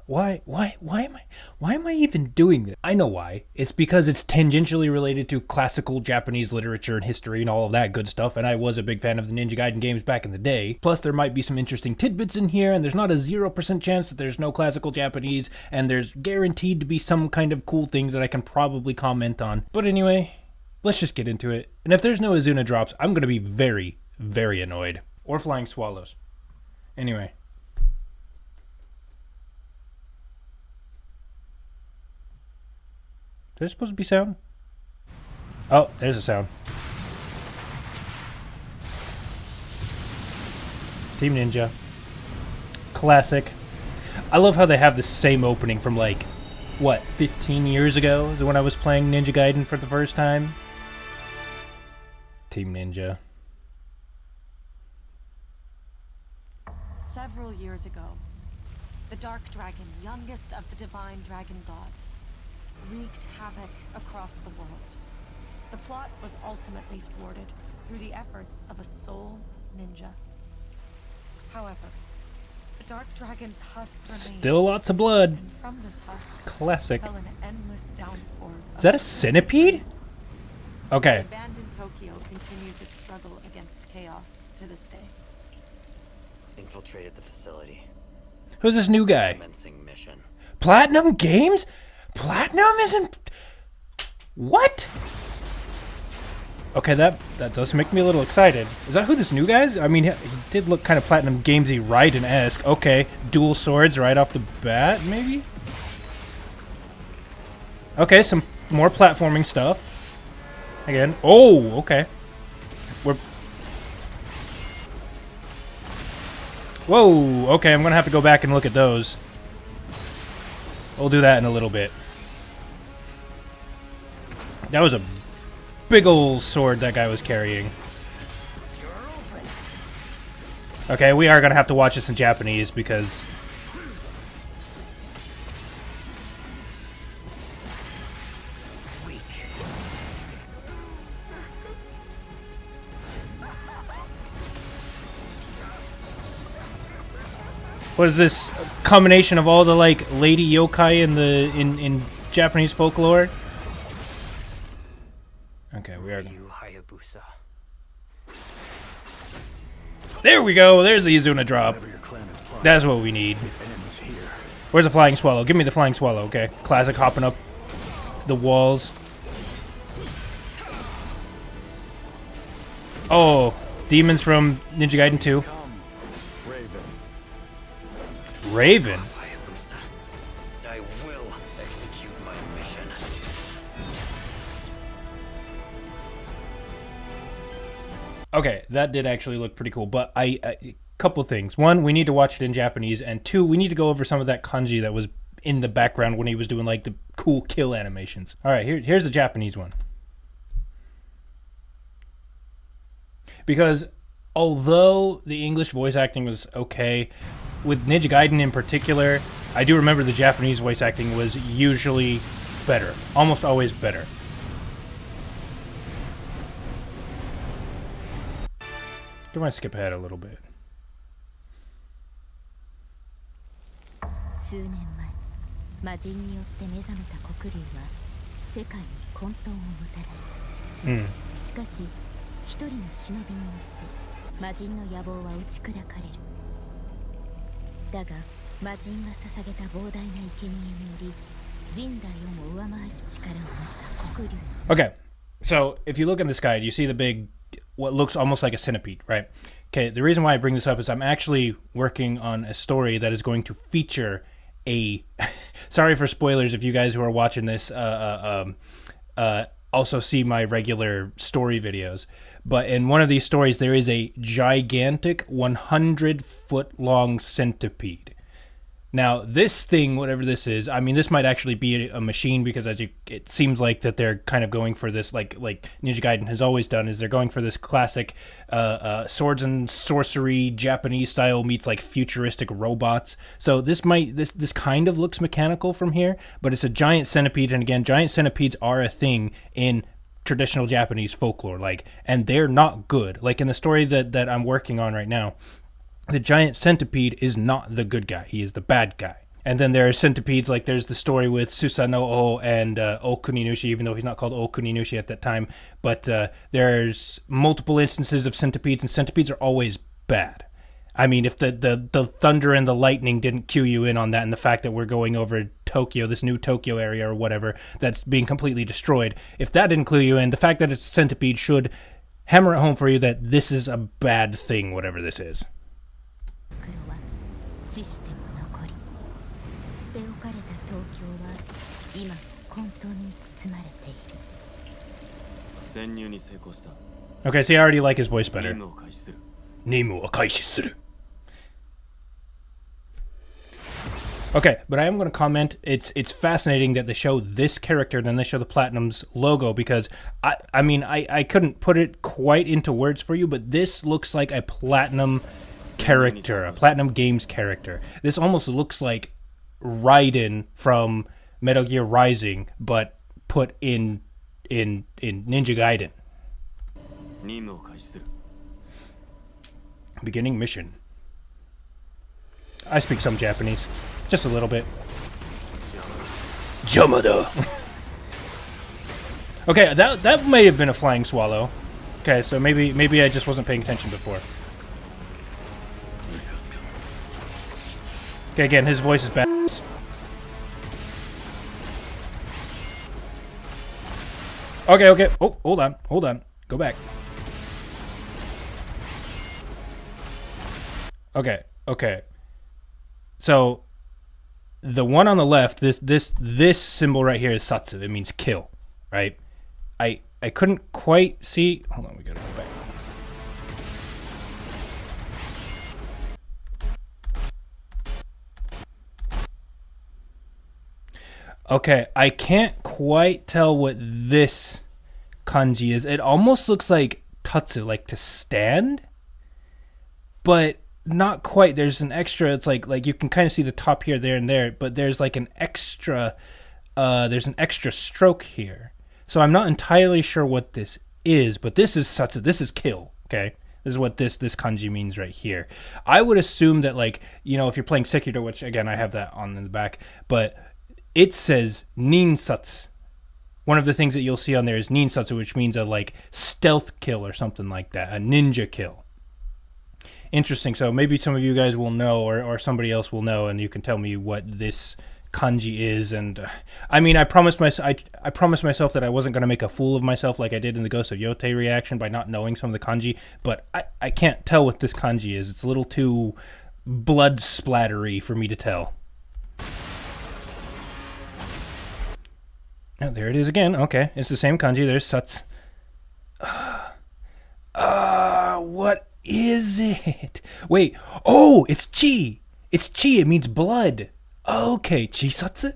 Why am I even doing this? I know why. It's because it's tangentially related to classical Japanese literature and history and all of that good stuff, and I was a big fan of the Ninja Gaiden games back in the day. Plus, there might be some interesting tidbits in here, and there's not a 0% chance that there's no classical Japanese, and there's guaranteed to be some kind of cool things that I can probably comment on. But anyway, let's just get into it. And if there's no Azuna drops, I'm going to be very, very annoyed. Or flying swallows. Anyway. Is there supposed to be sound? Oh, there's a sound. Team Ninja. Classic. I love how they have the same opening from like, what, 15 years ago? Is when I was playing Ninja Gaiden for the first time? Team Ninja. Several years ago, the Dark Dragon, youngest of the divine dragon gods, wreaked havoc across the world. The plot was ultimately thwarted through the efforts of a sole ninja. However, the Dark Dragon's husk remained. Still lots of blood. And from this husk, classic. fell an endless downpour. Is that a centipede? Okay. The abandoned Tokyo continues its struggle against chaos to this day. Infiltrated the facility. Who's this new guy? Commencing mission. Platinum Games? Platinum isn't... What? Okay, that does make me a little excited. Is that who this new guy is? I mean, he did look kind of Platinum Gamesy Raiden-esque. Okay, dual swords right off the bat, maybe? Okay, some more platforming stuff. Again. Oh, okay. We're... Whoa, okay, I'm gonna have to go back and look at those. We'll do that in a little bit. That was a big old sword that guy was carrying. Okay, we are gonna have to watch this in Japanese because... What is this combination of all the like lady yokai in Japanese folklore? Okay, we are. There we go. There's the Izuna drop. That's what we need. Where's the flying swallow? Give me the flying swallow. Okay, classic hopping up the walls. Oh, demons from Ninja Gaiden 2. Raven. I will execute my mission. Okay, that did actually look pretty cool, but a couple things. One, we need to watch it in Japanese, and two, we need to go over some of that kanji that was in the background when he was doing like the cool kill animations. All right, here's the Japanese one. Because although the English voice acting was okay, with Ninja Gaiden in particular, I do remember the Japanese voice acting was usually better. Almost always better. Do you want to skip ahead a little bit? 数年前、魔人によって目覚めた黒竜は世界に混沌をもたらした。しかし、一人の忍びによって魔人の野望は打ち砕かれる。だが、魔人が捧げた膨大な生贄により、人代をも上回る力を持った黒竜。Okay, so if you look in this guide, you see the big, what looks almost like a centipede, right? Okay, the reason why I bring this up is I'm actually working on a story that is going to feature a... Sorry for spoilers if you guys who are watching this also see my regular story videos. But in one of these stories, there is a gigantic 100-foot-long centipede. Now, this thing, whatever this is, I mean, this might actually be a machine because it seems like that they're kind of going for this, like Ninja Gaiden has always done, is they're going for this classic swords and sorcery Japanese style meets like futuristic robots. So this kind of looks mechanical from here, but it's a giant centipede, and again, giant centipedes are a thing in traditional Japanese folklore, and they're not good. Like in the story that I'm working on right now, the giant centipede is not the good guy. He is the bad guy. And then there are centipedes, like there's the story with Susanoo and Okuninushi, even though he's not called Okuninushi at that time. But there's multiple instances of centipedes, and centipedes are always bad. I mean, if the thunder and the lightning didn't cue you in on that, and the fact that we're going over Tokyo, this new Tokyo area or whatever, that's being completely destroyed, if that didn't clue you in, the fact that it's a centipede should hammer it home for you that this is a bad thing, whatever this is. 死しても残り捨て置かれた東京は今混沌に包まれている潜入に成功した Okay, see, I already like his voice better. 任務を開始する Nimu wa kaishi suru. Okay, but I am going to comment. It's fascinating that they show this character and then they show the Platinum's logo, because I couldn't put it quite into words for you, but this looks like a Platinum character, a Platinum Games character. This almost looks like Raiden from Metal Gear Rising, but put in Ninja Gaiden. 任務を開始する Beginning mission. I speak some Japanese. Just a little bit. Jamada. Okay, that may have been a flying swallow. Okay, so maybe I just wasn't paying attention before. Okay, again, his voice is bad. Okay. Oh, hold on. Go back. Okay. So the one on the left, this symbol right here is Satsu. It means kill, right? I couldn't quite see. Hold on, we gotta go back. Okay, I can't quite tell what this kanji is. It almost looks like tatsu, like to stand, but not quite. There's an extra. It's like you can kind of see the top here, there, and there, but there's like an extra. There's an extra stroke here. So I'm not entirely sure what this is, but this is satsu. This is kill. Okay, this is what this kanji means right here. I would assume that, like, you know, if you're playing Sekiro, which again I have that on in the back, but it says ninsatsu. One of the things that you'll see on there is ninsatsu, which means a like stealth kill or something like that, a ninja kill. Interesting. So maybe some of you guys will know, or somebody else will know, and you can tell me what this kanji is. And I mean, I promised myself that I wasn't going to make a fool of myself like I did in the Ghost of Yotei reaction by not knowing some of the kanji, but I can't tell what this kanji is. It's a little too blood splattery for me to tell. Oh, there it is again. Okay, it's the same kanji. There's Sats. What is it? Wait. Oh, it's chi. It's chi. It means blood. Okay, chisatsu?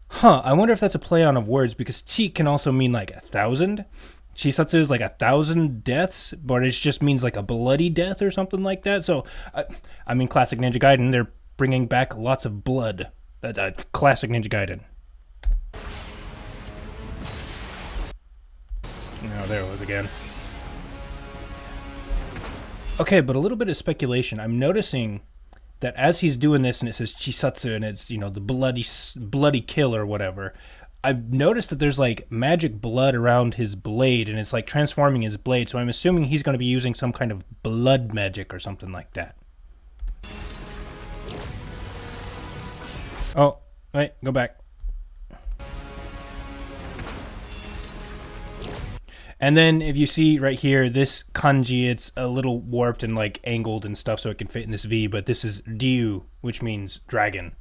Huh, I wonder if that's a play on of words, because chi can also mean like 1,000. Chisatsu is like 1,000 deaths, but it just means like a bloody death or something like that. So, I mean, classic Ninja Gaiden, they're bringing back lots of blood. That's classic Ninja Gaiden. No, there it was again. Okay, but a little bit of speculation. I'm noticing that as he's doing this, and it says chisatsu, and it's, you know, the bloody kill or whatever, I've noticed that there's like magic blood around his blade, and it's like transforming his blade, so I'm assuming he's going to be using some kind of blood magic or something like that. Oh, wait, go back. And then if you see right here, this kanji, it's a little warped and like angled and stuff so it can fit in this V, but this is Ryu, which means dragon.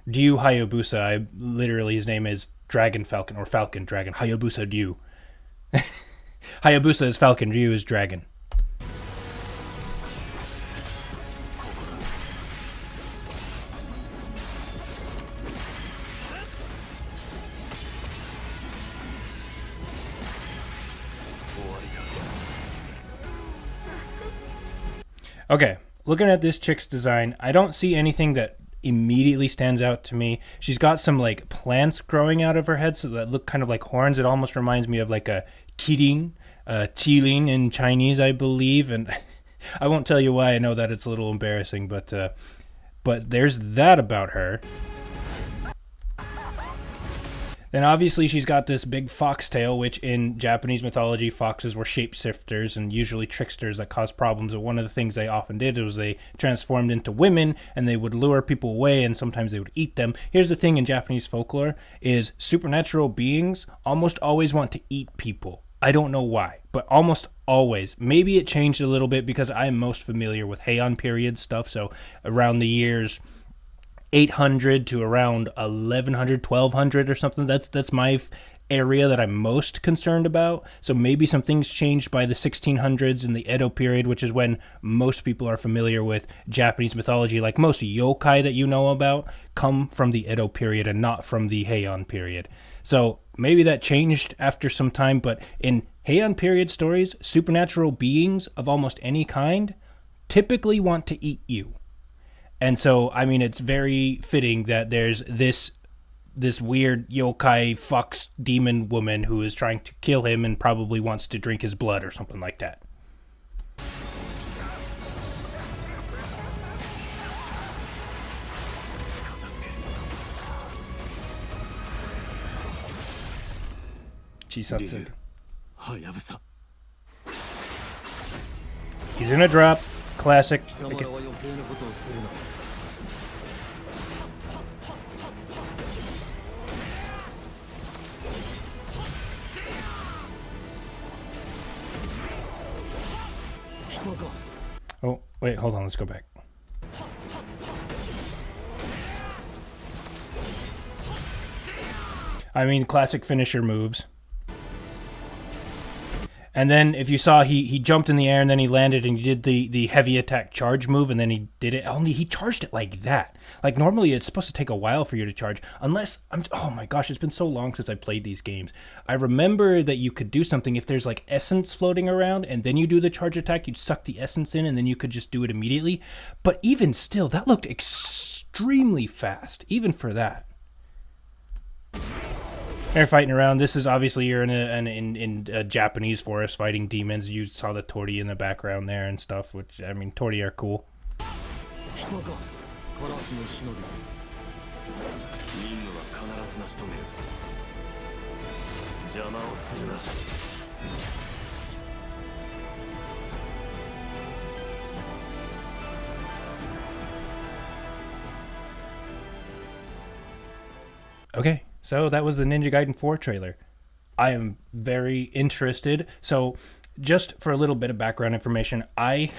Ryu Hayabusa, literally his name is Dragon Falcon, or Falcon Dragon. Hayabusa Ryu. Hayabusa is Falcon, Ryu is dragon. Okay, looking at this chick's design, I don't see anything that immediately stands out to me. She's got some like plants growing out of her head, so that look kind of like horns. It almost reminds me of like a kirin, qilin in Chinese, I believe. And I won't tell you why. I know that it's a little embarrassing, but But there's that about her. Then obviously she's got this big foxtail, which in Japanese mythology, foxes were shapeshifters and usually tricksters that caused problems. And one of the things they often did was they transformed into women and they would lure people away, and sometimes they would eat them. Here's the thing in Japanese folklore is supernatural beings almost always want to eat people. I don't know why, but almost always. Maybe it changed a little bit because I'm most familiar with Heian period stuff, so around the years 800 to around 1100, 1200 or something. That's my area that I'm most concerned about. So maybe some things changed by the 1600s in the Edo period, which is when most people are familiar with Japanese mythology. Like most yokai that you know about come from the Edo period and not from the Heian period. So maybe that changed after some time, but in Heian period stories, supernatural beings of almost any kind typically want to eat you. And so, I mean, it's very fitting that there's this weird yokai fox demon woman who is trying to kill him and probably wants to drink his blood or something like that. Chisatsu. He's in a drop. Classic. Oh, wait, hold on, let's go back. I mean, classic finisher moves. And then if you saw, he jumped in the air and then he landed and he did the heavy attack charge move, and then he did it. Only he charged it like that. Like normally it's supposed to take a while for you to charge. Oh my gosh, it's been so long since I played these games. I remember that you could do something if there's like essence floating around and then you do the charge attack, you'd suck the essence in and then you could just do it immediately. But even still, that looked extremely fast, even for that. They're fighting around. This is obviously you're in a Japanese forest fighting demons. You saw the Tori in the background there and stuff, which, I mean, Tori are cool. Okay. So that was the Ninja Gaiden 4 trailer. I am very interested. So just for a little bit of background information, I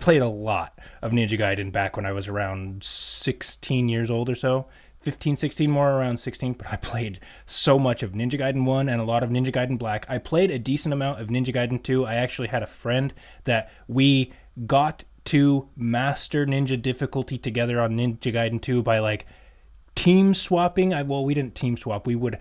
played a lot of Ninja Gaiden back when I was around 16 years old or so. 15, 16, more around 16, but I played so much of Ninja Gaiden 1 and a lot of Ninja Gaiden Black. I played a decent amount of Ninja Gaiden 2. I actually had a friend that we got to master ninja difficulty together on Ninja Gaiden 2 by like team swapping. Well, we didn't team swap. We would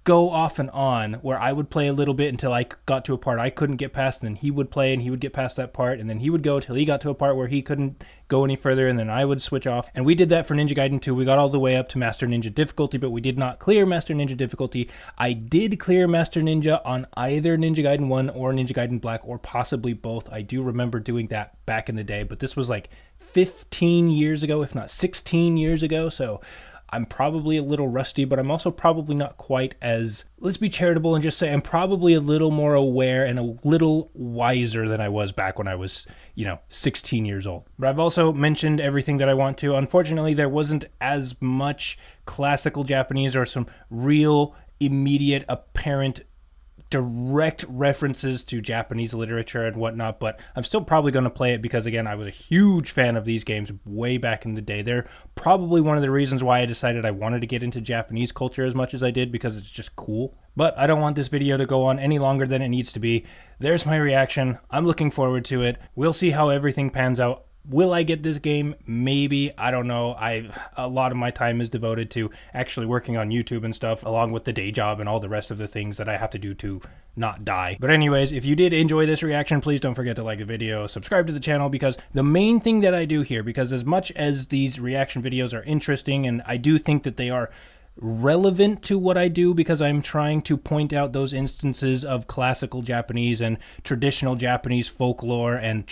go off and on where I would play a little bit until I got to a part I couldn't get past, and then he would play and he would get past that part, and then he would go till he got to a part where he couldn't go any further, and then I would switch off. And we did that for Ninja Gaiden 2. We got all the way up to Master Ninja difficulty, but we did not clear Master Ninja difficulty. I did clear Master Ninja on either Ninja Gaiden 1 or Ninja Gaiden Black, or possibly both. I do remember doing that back in the day, but this was like 15 years ago, if not 16 years ago, so I'm probably a little rusty, but I'm also probably not quite as, let's be charitable and just say I'm probably a little more aware and a little wiser than I was back when I was, 16 years old. But I've also mentioned everything that I want to. Unfortunately, there wasn't as much classical Japanese or some real immediate apparent direct references to Japanese literature and whatnot, but I'm still probably going to play it because, again, I was a huge fan of these games way back in the day. They're probably one of the reasons why I decided I wanted to get into Japanese culture as much as I did, because it's just cool. But I don't want this video to go on any longer than it needs to be. There's my reaction. I'm looking forward to it. We'll see how everything pans out. Will I get this game? Maybe. I don't know. A lot of my time is devoted to actually working on YouTube and stuff, along with the day job and all the rest of the things that I have to do to not die. But anyways, if you did enjoy this reaction, please don't forget to like the video, subscribe to the channel, because the main thing that I do here, because as much as these reaction videos are interesting, and I do think that they are relevant to what I do, because I'm trying to point out those instances of classical Japanese and traditional Japanese folklore and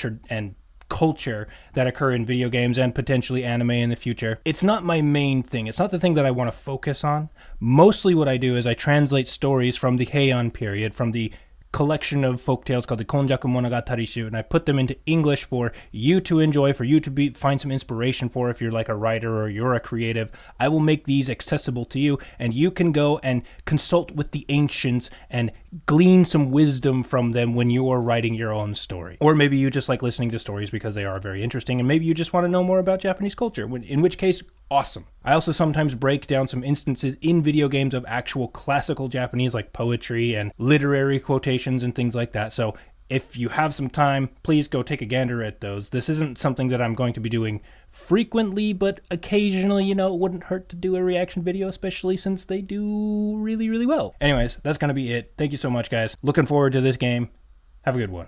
culture that occur in video games and potentially anime in the future. It's not my main thing. It's not the thing that I want to focus on. Mostly what I do is I translate stories from the Heian period, from the collection of folktales called the Konjaku Monogatari Shu, and I put them into English for you to enjoy, for you to find some inspiration for if you're like a writer or you're a creative. I will make these accessible to you, and you can go and consult with the ancients and glean some wisdom from them when you are writing your own story. Or maybe you just like listening to stories because they are very interesting, and maybe you just want to know more about Japanese culture, in which case, awesome. I also sometimes break down some instances in video games of actual classical Japanese, like poetry and literary quotations and things like that. So if you have some time, please go take a gander at those. This isn't something that I'm going to be doing frequently, but occasionally, it wouldn't hurt to do a reaction video, especially since they do really, really well. Anyways, that's going to be it. Thank you so much, guys. Looking forward to this game. Have a good one.